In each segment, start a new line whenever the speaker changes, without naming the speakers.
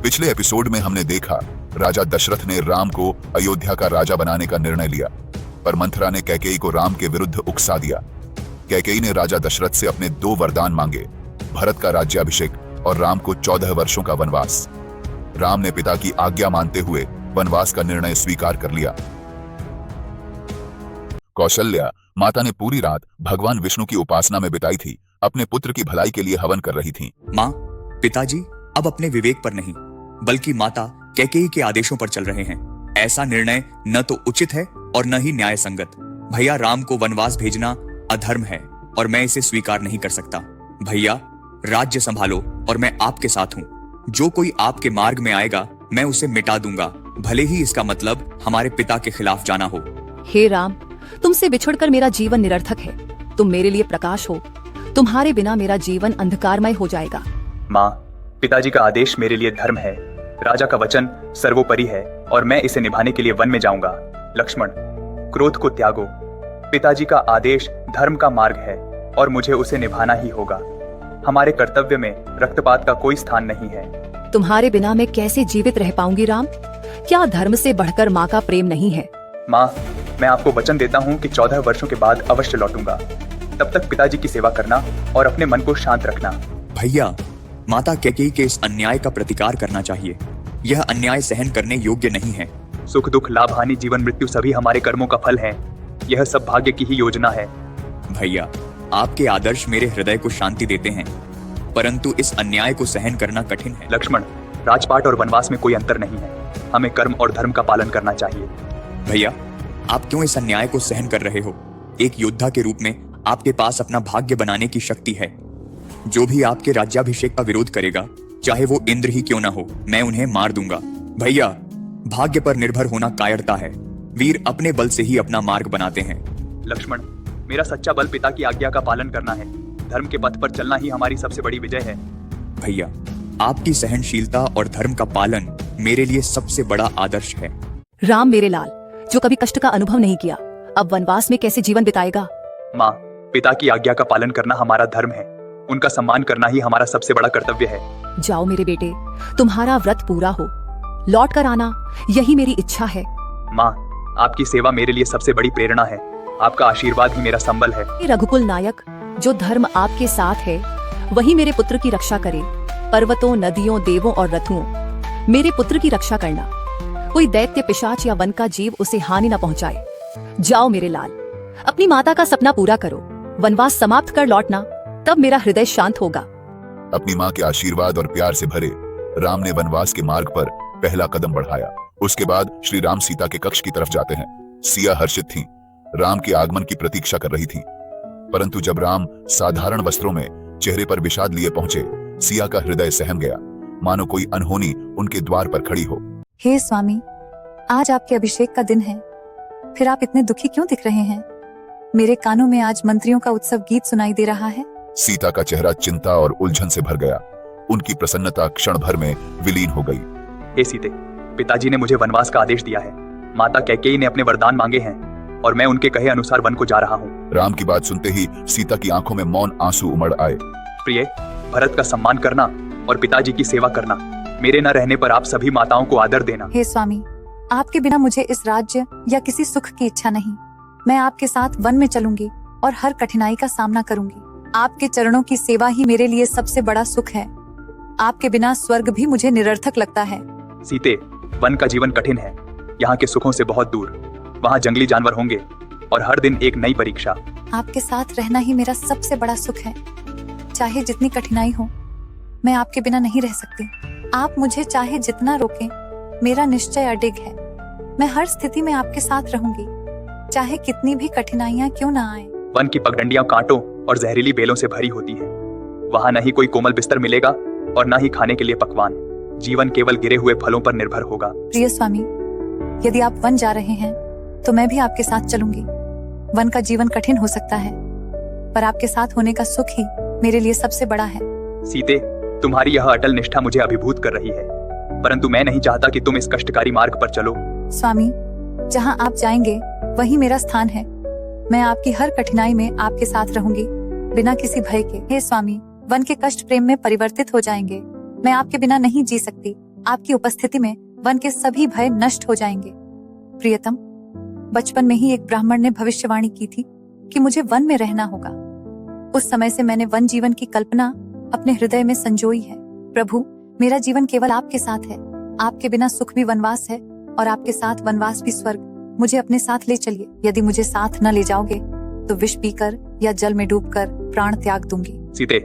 पिछले एपिसोड में हमने देखा राजा दशरथ ने राम को अयोध्या का राजा बनाने का निर्णय लिया, पर मंथरा ने कैकेयी को राम के विरुद्ध उकसा दिया। कैकेयी ने राजा दशरथ से अपने 2 वरदान मांगे, भरत का राज्याभिषेक और राम को 14 वर्षों का वनवास। राम ने पिता की आज्ञा मानते हुए वनवास का निर्णय स्वीकार कर लिया। कौशल्या माता ने पूरी रात भगवान विष्णु की उपासना में बिताई थी, अपने पुत्र की भलाई के लिए हवन कर रही थीं।
माँ, पिताजी अब अपने विवेक पर नहीं बल्कि माता कैकेयी के आदेशों पर चल रहे हैं। ऐसा निर्णय न तो उचित है और न ही न्याय संगत। भैया, राम को वनवास भेजना अधर्म है और मैं इसे स्वीकार नहीं कर सकता। भैया, राज्य संभालो और मैं आपके साथ हूँ। जो कोई आपके मार्ग में आएगा मैं उसे मिटा दूंगा, भले ही इसका मतलब हमारे पिता के खिलाफ जाना हो।
हे राम, तुमसे बिछुड़कर मेरा जीवन निरर्थक है। तुम मेरे लिए प्रकाश हो, तुम्हारे बिना मेरा जीवन अंधकारमय हो जाएगा।
माँ, पिताजी का आदेश मेरे लिए धर्म है। राजा का वचन सर्वोपरि है और मैं इसे निभाने के लिए वन में जाऊंगा। लक्ष्मण, क्रोध को त्यागो। पिताजी का आदेश धर्म का मार्ग है और मुझे उसे निभाना ही होगा। हमारे कर्तव्य में रक्तपात का कोई स्थान नहीं है।
तुम्हारे बिना मैं कैसे जीवित रह पाऊंगी राम? क्या धर्म से बढ़कर माँ का प्रेम नहीं है?
माँ, मैं आपको वचन देता हूँ कि 14 वर्षों के बाद अवश्य लौटूंगा। तब तक पिताजी की सेवा करना और अपने मन को शांत रखना।
भैया, माता कैकेयी के इस अन्याय का प्रतिकार करना चाहिए। यह अन्याय सहन करने योग्य नहीं है।
सुख दुख, लाभ हानि, जीवन मृत्यु सभी हमारे कर्मों का फल है। यह सब भाग्य की ही योजना है।
भैया, आपके आदर्श मेरे हृदय को शांति देते हैं, परंतु इस अन्याय को सहन करना कठिन है।
लक्ष्मण, राजपाट और वनवास में कोई अंतर नहीं है। हमें कर्म और धर्म का पालन करना चाहिए।
भैया, आप क्यों इस अन्याय को सहन कर रहे हो? एक योद्धा के रूप में आपके पास अपना भाग्य बनाने की शक्ति है। जो भी आपके राज्याभिषेक का विरोध करेगा, चाहे वो इंद्र ही क्यों ना हो, मैं उन्हें मार दूंगा। भैया, भाग्य पर निर्भर होना कायरता है। वीर अपने बल से ही अपना मार्ग बनाते हैं।
लक्ष्मण, मेरा सच्चा बल पिता की आज्ञा का पालन करना है। धर्म के पथ पर चलना ही हमारी सबसे बड़ी विजय है।
भैया, आपकी सहनशीलता और धर्म का पालन मेरे लिए सबसे बड़ा आदर्श है।
राम मेरे लाल, जो कभी कष्ट का अनुभव नहीं किया, अब वनवास में कैसे जीवन बिताएगा?
माँ, पिता की आज्ञा का पालन करना हमारा धर्म है। उनका सम्मान करना ही हमारा सबसे बड़ा कर्तव्य है।
जाओ मेरे बेटे, तुम्हारा व्रत पूरा हो, लौट कर आना, यही मेरी इच्छा है।
माँ, आपकी सेवा मेरे लिए सबसे बड़ी प्रेरणा है। आपका आशीर्वाद ही मेरा संबल है।
रघुकुल नायक, जो धर्म आपके साथ है वही मेरे पुत्र की रक्षा करे। पर्वतों, नदियों, देवों और रथुओं, मेरे पुत्र की रक्षा करना। कोई दैत्य, पिशाच या वन का जीव उसे हानि न पहुंचाए। जाओ मेरे लाल, अपनी माता का सपना पूरा करो। वनवास समाप्त कर लौटना, तब मेरा हृदय शांत होगा।
अपनी माँ के आशीर्वाद और प्यार से भरे राम ने वनवास के मार्ग पर पहला कदम बढ़ाया। उसके बाद श्री राम सीता के कक्ष की तरफ जाते हैं। सिया हर्षित थीं, राम के आगमन की प्रतीक्षा कर रही थीं। परंतु जब राम साधारण वस्त्रों में चेहरे पर विषाद लिए पहुंचे, सिया का हृदय सहम गया, मानो कोई अनहोनी उनके द्वार पर खड़ी हो।
हे स्वामी, आज आपके अभिषेक का दिन है, फिर आप इतने दुखी क्यों दिख रहे हैं? मेरे कानों में आज मंत्रियों का उत्सव गीत सुनाई दे रहा है।
सीता का चेहरा चिंता और उलझन से भर गया। उनकी प्रसन्नता क्षण भर में विलीन हो गई।
हे सीते, पिताजी ने मुझे वनवास का आदेश दिया है। माता कैकेयी ने अपने वरदान मांगे हैं और मैं उनके कहे अनुसार वन को जा रहा हूँ।
राम की बात सुनते ही सीता की आंखों में मौन आंसू उमड़ आए।
प्रिय, भरत का सम्मान करना और पिताजी की सेवा करना। मेरे न रहने पर आप सभी माताओं को आदर देना।
हे स्वामी, आपके बिना मुझे इस राज्य या किसी सुख की इच्छा नहीं। मैं आपके साथ वन में चलूंगी और हर कठिनाई का सामना करूंगी। आपके चरणों की सेवा ही मेरे लिए सबसे बड़ा सुख है। आपके बिना स्वर्ग भी मुझे निरर्थक लगता है।
सीते, वन का जीवन कठिन है। यहाँ के सुखों से बहुत दूर। वहाँ जंगली जानवर होंगे और हर दिन एक नई परीक्षा।
आपके साथ रहना ही मेरा सबसे बड़ा सुख है। चाहे जितनी कठिनाई हो, मैं आपके बिना नहीं रह सकती। आप मुझे चाहे जितना रोकें, मेरा निश्चय अडिग है। मैं हर स्थिति में आपके साथ रहूंगी, चाहे कितनी भी कठिनाइयाँ क्यों ना आए।
वन की पगडंडियां कांटों और जहरीली बेलों से भरी होती हैं। वहाँ न ही कोई कोमल बिस्तर मिलेगा और न ही खाने के लिए पकवान। जीवन केवल गिरे हुए फलों पर निर्भर होगा।
प्रिय स्वामी, यदि आप वन जा रहे हैं तो मैं भी आपके साथ चलूंगी। वन का जीवन कठिन हो सकता है, पर आपके साथ होने का सुख ही मेरे लिए सबसे बड़ा है।
सीते, तुम्हारी यह अटल निष्ठा मुझे अभिभूत कर रही है, परंतु मैं नहीं चाहता कि तुम इस कष्टकारी मार्ग पर चलो।
स्वामी, जहाँ आप जाएंगे वही मेरा स्थान है। मैं आपकी हर कठिनाई में आपके साथ रहूंगी, बिना किसी भय के। हे स्वामी, वन के कष्ट प्रेम में परिवर्तित हो जाएंगे। मैं आपके बिना नहीं जी सकती। आपकी उपस्थिति में वन के सभी भय नष्ट हो जाएंगे। प्रियतम, बचपन में ही एक ब्राह्मण ने भविष्यवाणी की थी कि मुझे वन में रहना होगा। उस समय से मैंने वन जीवन की कल्पना अपने हृदय में संजोई है। प्रभु, मेरा जीवन केवल आपके साथ है। आपके बिना सुख भी वनवास है और आपके साथ वनवास भी स्वर्ग। मुझे अपने साथ ले चलिए। यदि मुझे साथ न ले जाओगे तो विष पीकर या जल में डूबकर प्राण त्याग दूंगी।
सीते,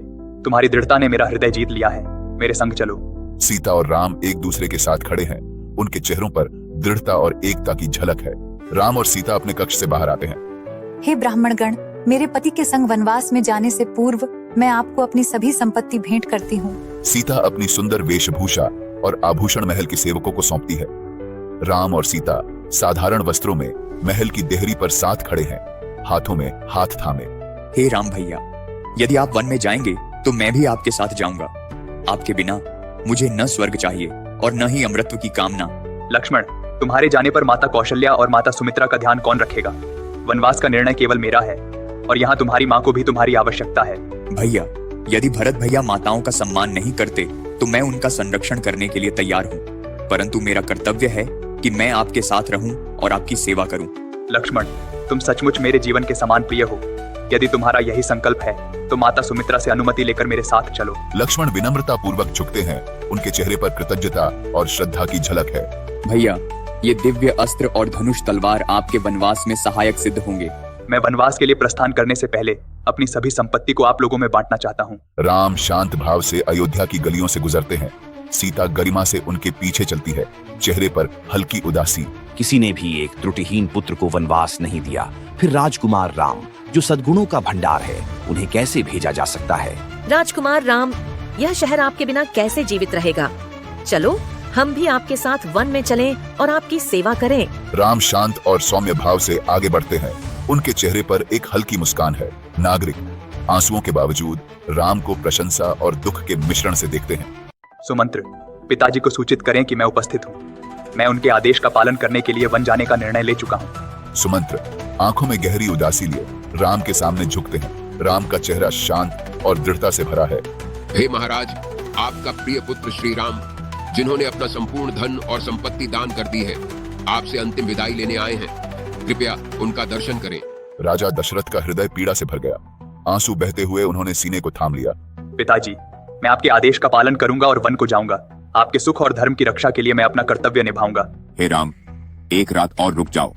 तुम्हारी दृढ़ता ने मेरा हृदय जीत लिया है। मेरे संग चलो।
सीता और राम एक दूसरे के साथ खड़े हैं। उनके चेहरों पर दृढ़ता और एकता की झलक है। राम और सीता अपने कक्ष से बाहर आते हैं।
हे ब्राह्मणगण, मेरे पति के संग वनवास में जाने से पूर्व मैं आपको अपनी सभी संपत्ति भेंट करती हूँ।
सीता अपनी सुंदर वेशभूषा और आभूषण महल के सेवकों को सौंपती है। राम और सीता साधारण वस्त्रों में महल की देहरी पर साथ खड़े हैं, हाथों में हाथ थामे।
हे राम भैया, यदि आप वन में जाएंगे तो मैं भी आपके साथ जाऊंगा। आपके बिना मुझे न स्वर्ग चाहिए और न ही अमृतत्व की कामना।
लक्ष्मण, तुम्हारे जाने पर माता कौशल्या और माता सुमित्रा का ध्यान कौन रखेगा? वनवास का निर्णय केवल मेरा है और यहाँ तुम्हारी माँ को भी तुम्हारी आवश्यकता है।
भैया, यदि भरत भैया माताओं का सम्मान नहीं करते तो मैं उनका संरक्षण करने के लिए तैयार हूँ, परंतु मेरा कर्तव्य है कि मैं आपके साथ रहूं और आपकी सेवा करूं।
लक्ष्मण, तुम सचमुच मेरे जीवन के समान प्रिय हो। यदि तुम्हारा यही संकल्प है तो माता सुमित्रा से अनुमति लेकर मेरे साथ चलो।
लक्ष्मण विनम्रता पूर्वक झुकते हैं। उनके चेहरे पर कृतज्ञता और श्रद्धा की झलक है।
भैया, ये दिव्य अस्त्र और धनुष तलवार आपके वनवास में सहायक सिद्ध होंगे।
मैं वनवास के लिए प्रस्थान करने से पहले अपनी सभी संपत्ति को आप लोगों में बांटना चाहता हूँ।
राम शांत भाव से अयोध्या की गलियों से गुजरते हैं। सीता गरिमा से उनके पीछे चलती है, चेहरे पर हल्की उदासी।
किसी ने भी एक त्रुटिहीन पुत्र को वनवास नहीं दिया, फिर राजकुमार राम जो सद्गुणों का भंडार है, उन्हें कैसे भेजा जा सकता है?
राजकुमार राम, यह शहर आपके बिना कैसे जीवित रहेगा? चलो, हम भी आपके साथ वन में चलें और आपकी सेवा करें।
राम शांत और सौम्य भाव से आगे बढ़ते हैं। उनके चेहरे पर एक हल्की मुस्कान है। नागरिक आंसुओं के बावजूद राम को प्रशंसा और दुख के मिश्रण से देखते हैं।
सुमंत्र, पिताजी को सूचित करें कि मैं उपस्थित हूँ। मैं उनके आदेश का पालन करने के लिए वन जाने का निर्णय ले चुका हूँ।
सुमंत्र आंखों में गहरी उदासी लिए राम के सामने झुकते हैं। राम का चेहरा शांत और दृढ़ता से भरा है।
हे महाराज, आपका प्रिय पुत्र श्री राम, जिन्होंने अपना संपूर्ण धन और संपत्ति दान कर दी है, आपसे अंतिम विदाई लेने आए हैं। कृपया उनका दर्शन करें।
राजा दशरथ का हृदय पीड़ा से भर गया। आंसू बहते हुए उन्होंने सीने को थाम लिया।
पिताजी, मैं आपके आदेश का पालन करूंगा और वन को जाऊंगा। आपके सुख और धर्म की रक्षा के लिए मैं अपना कर्तव्य निभाऊंगा।
हे राम, एक रात और रुक जाओ।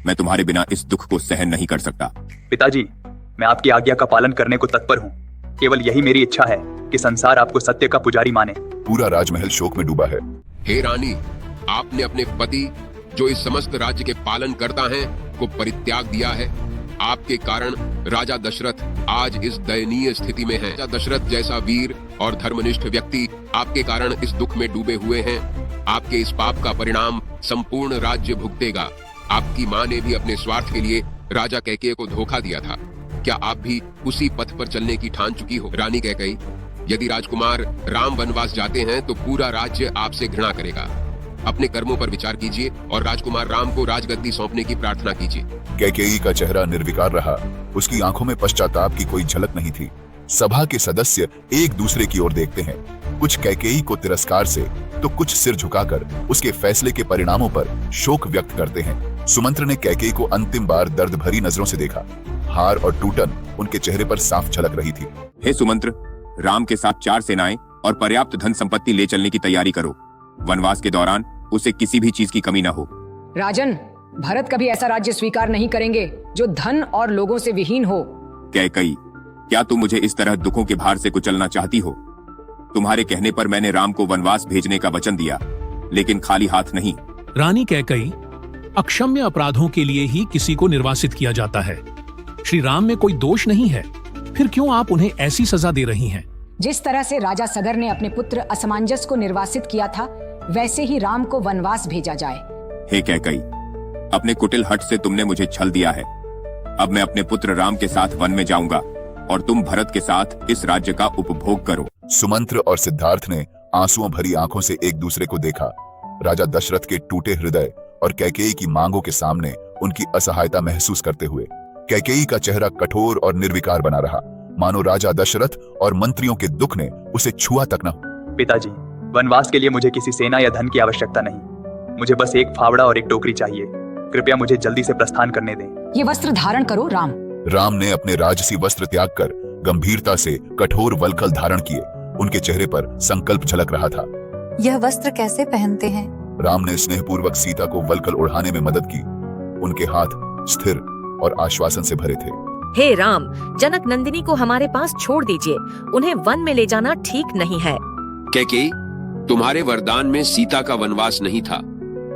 मैं तुम्हारे बिना इस दुख को सहन नहीं कर सकता।
पिताजी, मैं आपकी आज्ञा का पालन करने को तत्पर हूँ। केवल यही मेरी इच्छा है कि संसार आपको सत्य का पुजारी माने।
पूरा राजमहल शोक में डूबा है।
हे रानी, आपने अपने पति, जो इस समस्त राज्य के पालन करता है, को परित्याग दिया है। आपके कारण राजा दशरथ आज इस दयनीय स्थिति में है। राजा दशरथ जैसा वीर और धर्मनिष्ठ व्यक्ति आपके कारण इस दुख में डूबे हुए हैं। आपके इस पाप का परिणाम संपूर्ण राज्य भुगतेगा। आपकी माँ ने भी अपने स्वार्थ के लिए राजा कैकेयी को धोखा दिया था। क्या आप भी उसी पथ पर चलने की ठान चुकी हो? रानी कैकेयी, यदि राजकुमार राम वनवास जाते हैं तो पूरा राज्य आपसे घृणा करेगा। अपने कर्मों पर विचार कीजिए और राजकुमार राम को राजगद्दी सौंपने की प्रार्थना कीजिए।
कैकेयी का चेहरा निर्विकार रहा। उसकी आंखों में पश्चाताप की कोई झलक नहीं थी। सभा के सदस्य एक दूसरे की ओर देखते हैं, कुछ कैकेयी को तिरस्कार से तो कुछ सिर झुकाकर उसके फैसले के परिणामों पर शोक व्यक्त करते हैं। सुमंत्र ने कैकेयी को अंतिम बार दर्द भरी नजरों से देखा। हार और टूटन उनके चेहरे पर साफ झलक रही थी।
हे सुमंत्र, राम के साथ 4 सेनाएं और पर्याप्त धन संपत्ति ले चलने की तैयारी करो। वनवास के दौरान उसे किसी भी चीज की कमी न हो।
राजन, भरत कभी ऐसा राज्य स्वीकार नहीं करेंगे जो धन और लोगों से विहीन हो।
कैकेयी, क्या तुम मुझे इस तरह दुखों के भार से कुचलना चाहती हो? तुम्हारे कहने पर मैंने राम को वनवास भेजने का वचन दिया, लेकिन खाली हाथ नहीं।
रानी कैकेयी, अक्षम्य अपराधों के लिए ही किसी को निर्वासित किया जाता है। श्री राम में कोई दोष नहीं है, फिर क्यों आप उन्हें ऐसी सजा दे रही हैं?
जिस तरह से राजा सगर ने अपने पुत्र असमंजस को निर्वासित किया था, वैसे ही राम को वनवास भेजा जाए।
हे कैकेयी, अपने कुटिल हठ से तुमने मुझे छल दिया है। अब मैं अपने पुत्र राम के साथ वन में जाऊंगा और तुम भरत के साथ इस राज्य का उपभोग करो।
सुमंत्र और सिद्धार्थ ने आंसुओं भरी आंखों से एक दूसरे को देखा। राजा दशरथ के टूटे हृदय और कैकेयी की मांगों के सामने उनकी असहायता महसूस करते हुए कैकेयी का चेहरा कठोर और निर्विकार बना रहा, मानो राजा दशरथ और मंत्रियों के दुख ने उसे छुआ तक न।
पिताजी, वनवास के लिए मुझे किसी सेना या धन की आवश्यकता नहीं। मुझे बस एक फावड़ा और एक टोकरी चाहिए। कृपया मुझे जल्दी से प्रस्थान करने दें।
ये वस्त्र धारण करो राम।
राम ने अपने राजसी वस्त्र त्याग कर गंभीरता से कठोर वल्कल धारण किए। उनके चेहरे पर संकल्प झलक रहा था।
यह वस्त्र कैसे पहनते हैं?
राम ने स्नेहपूर्वक सीता को वल्कल ओढ़ाने में मदद की। उनके हाथ स्थिर और आश्वासन से भरे थे।
हे राम, जनक नंदिनी को हमारे पास छोड़ दीजिए। उन्हें वन में ले जाना ठीक नहीं है।
कैकेयी, तुम्हारे वरदान में सीता का वनवास नहीं था।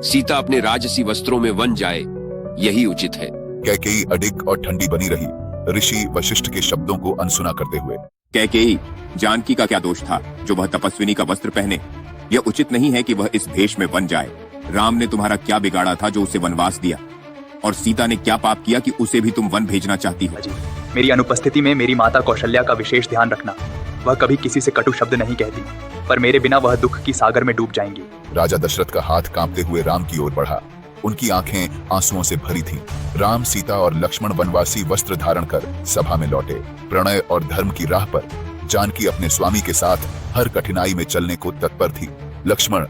सीता अपने राजसी वस्त्रों में वन जाए, यही उचित है।
कैकेयी अडिग और ठंडी बनी रही, ऋषि वशिष्ठ के शब्दों को अनसुना करते हुए।
कैकेयी, जानकी का क्या दोष था जो वह तपस्विनी का वस्त्र पहने? यह उचित नहीं है कि वह इस भेष में वन जाए। राम ने तुम्हारा क्या बिगाड़ा था जो उसे वनवास दिया? और सीता ने क्या पाप किया कि उसे भी तुम वन भेजना चाहती हो?
मेरी अनुपस्थिति में मेरी माता कौशल्या का विशेष ध्यान रखना। वह कभी किसी से कटु शब्द नहीं कहती, पर मेरे बिना वह दुख की सागर में डूब जाएंगी।
राजा दशरथ का हाथ कांपते हुए राम की ओर बढ़ा। उनकी आंखें आंसुओं से भरी थीं। राम, सीता और लक्ष्मण वनवासी वस्त्र धारण कर सभा में लौटे। प्रणय और धर्म की राह पर जानकी अपने स्वामी के साथ हर कठिनाई में चलने को तत्पर थी। लक्ष्मण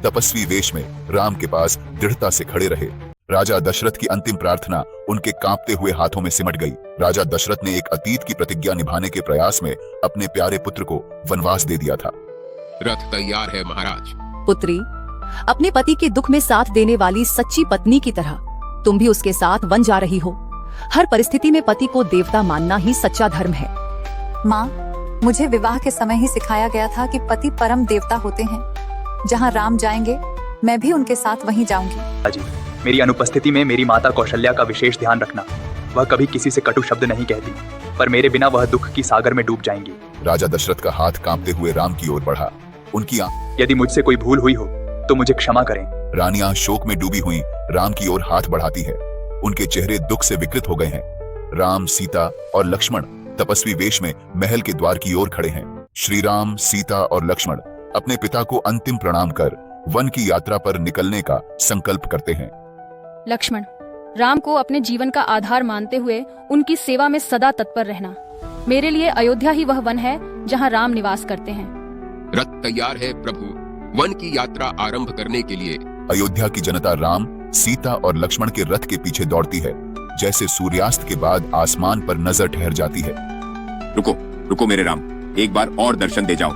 तपस्वी वेश में राम के पास दृढ़ता से खड़े रहे। राजा दशरथ की अंतिम प्रार्थना उनके कांपते हुए हाथों में सिमट गई। राजा दशरथ ने एक अतीत की प्रतिज्ञा निभाने के प्रयास में अपने प्यारे पुत्र को वनवास दे दिया था।
रथ तैयार है महाराज।
पुत्री, अपने पति के दुख में साथ देने वाली सच्ची पत्नी की तरह तुम भी उसके साथ वन जा रही हो। हर परिस्थिति में पति को देवता मानना ही सच्चा धर्म है।
माँ, मुझे विवाह के समय ही सिखाया गया था कि पति परम देवता होते हैं। जहाँ राम जाएंगे, मैं भी उनके साथ वहीं जाऊंगी।
मेरी अनुपस्थिति में मेरी माता कौशल्या का विशेष ध्यान रखना। वह कभी किसी से कटु शब्द नहीं कहती, पर मेरे बिना वह दुख की सागर में डूब जाएंगी।
राजा दशरथ का हाथ कांपते हुए राम की ओर बढ़ा। उनकी
यदि मुझसे कोई भूल हुई हो तो मुझे क्षमा करें।
रानियां शोक में डूबी हुई राम की ओर हाथ बढ़ाती है। उनके चेहरे दुख से विकृत हो गए हैं। राम, सीता और लक्ष्मण तपस्वी वेश में महल के द्वार की ओर खड़े हैं। श्री राम, सीता और लक्ष्मण अपने पिता को अंतिम प्रणाम कर वन की यात्रा पर निकलने का संकल्प करते हैं।
लक्ष्मण, राम को अपने जीवन का आधार मानते हुए उनकी सेवा में सदा तत्पर रहना। मेरे लिए अयोध्या ही वह वन है जहाँ राम निवास करते हैं।
रथ तैयार है प्रभु। वन की यात्रा आरंभ करने के लिए।
अयोध्या की जनता राम, सीता और लक्ष्मण के रथ के पीछे दौड़ती है, जैसे सूर्यास्त के बाद आसमान पर नजर ठहर जाती है।
रुको रुको मेरे राम, एक बार और दर्शन दे जाओ।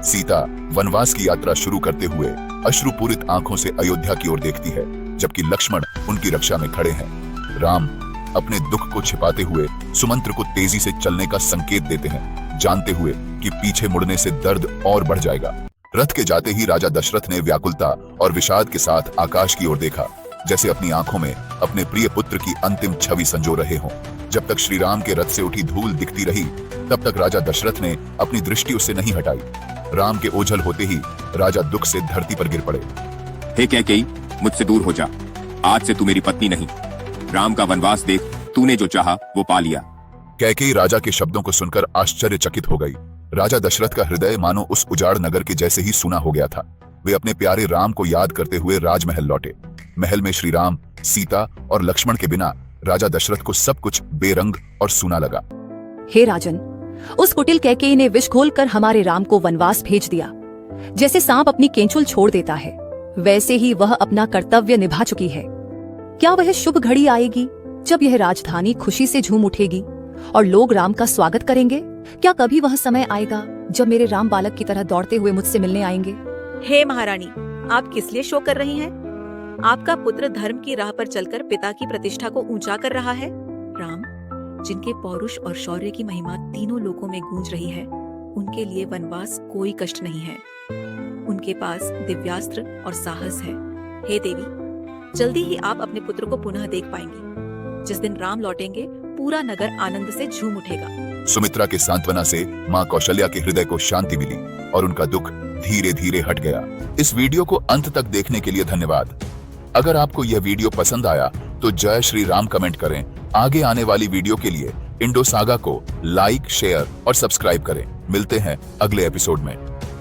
सीता वनवास की यात्रा शुरू करते हुए अश्रुपूरित आंखों से अयोध्या की ओर देखती है, जबकि लक्ष्मण उनकी रक्षा में खड़े हैं। राम अपने दुख को छिपाते हुए सुमंत्र को तेजी से चलने का संकेत देते हैं, जानते हुए कि पीछे मुड़ने से दर्द और बढ़ जाएगा। रथ के जाते ही राजा दशरथ ने व्याकुलता और विषाद के साथ आकाश की ओर देखा, जैसे अपनी आंखों में अपने प्रिय पुत्र की अंतिम छवि संजो रहे हों। जब तक श्री राम के रथ से उठी धूल दिखती रही, तब तक राजा दशरथ ने अपनी दृष्टि उससे नहीं हटाई। राम के ओझल होते ही राजा दुख से धरती पर गिर पड़े।
हे कैकेयी, मुझसे दूर हो जा। आज से तू मेरी पत्नी नहीं। राम का वनवास देख, तूने जो चाहा वो पा लिया।
कैकेयी राजा के शब्दों को सुनकर आश्चर्यचकित हो गई। राजा दशरथ का हृदय मानो उस उजाड़ नगर के जैसे ही सूना हो गया था। वे अपने प्यारे राम को याद करते हुए राजमहल लौटे। महल में श्री राम, सीता और लक्ष्मण के बिना राजा दशरथ को सब कुछ बेरंग और सूना लगा।
हे राजन, उस कुटिल कैकेयी ने विष घोलकर हमारे राम को वनवास भेज दिया। जैसे सांप अपनी केंचुल छोड़ देता है, वैसे ही वह अपना कर्तव्य निभा चुकी है। क्या वह शुभ घड़ी आएगी जब यह राजधानी खुशी से झूम उठेगी और लोग राम का स्वागत करेंगे? क्या कभी वह समय आएगा जब मेरे राम बालक की तरह दौड़ते हुए मुझसे मिलने आएंगे?
हे महारानी, आप किस लिए शोक कर रही हैं? आपका पुत्र धर्म की राह पर चलकर पिता की प्रतिष्ठा को ऊंचा कर रहा है। राम, जिनके पौरुष और शौर्य की महिमा तीनों लोकों में गूंज रही है, उनके लिए वनवास कोई कष्ट नहीं है। उनके पास दिव्यास्त्र और साहस है। हे देवी, जल्दी ही आप अपने पुत्र को पुनः देख पाएंगी। जिस दिन राम लौटेंगे, पूरा नगर आनंद से झूम उठेगा।
सुमित्रा के सांत्वना से माँ कौशल्या के हृदय को शांति मिली और उनका दुख धीरे धीरे हट गया। इस वीडियो को अंत तक देखने के लिए धन्यवाद। अगर आपको यह वीडियो पसंद आया तो जय श्री राम कमेंट करें। आगे आने वाली वीडियो के लिए इंडो सागा को लाइक, शेयर और सब्सक्राइब करें। मिलते हैं अगले एपिसोड में।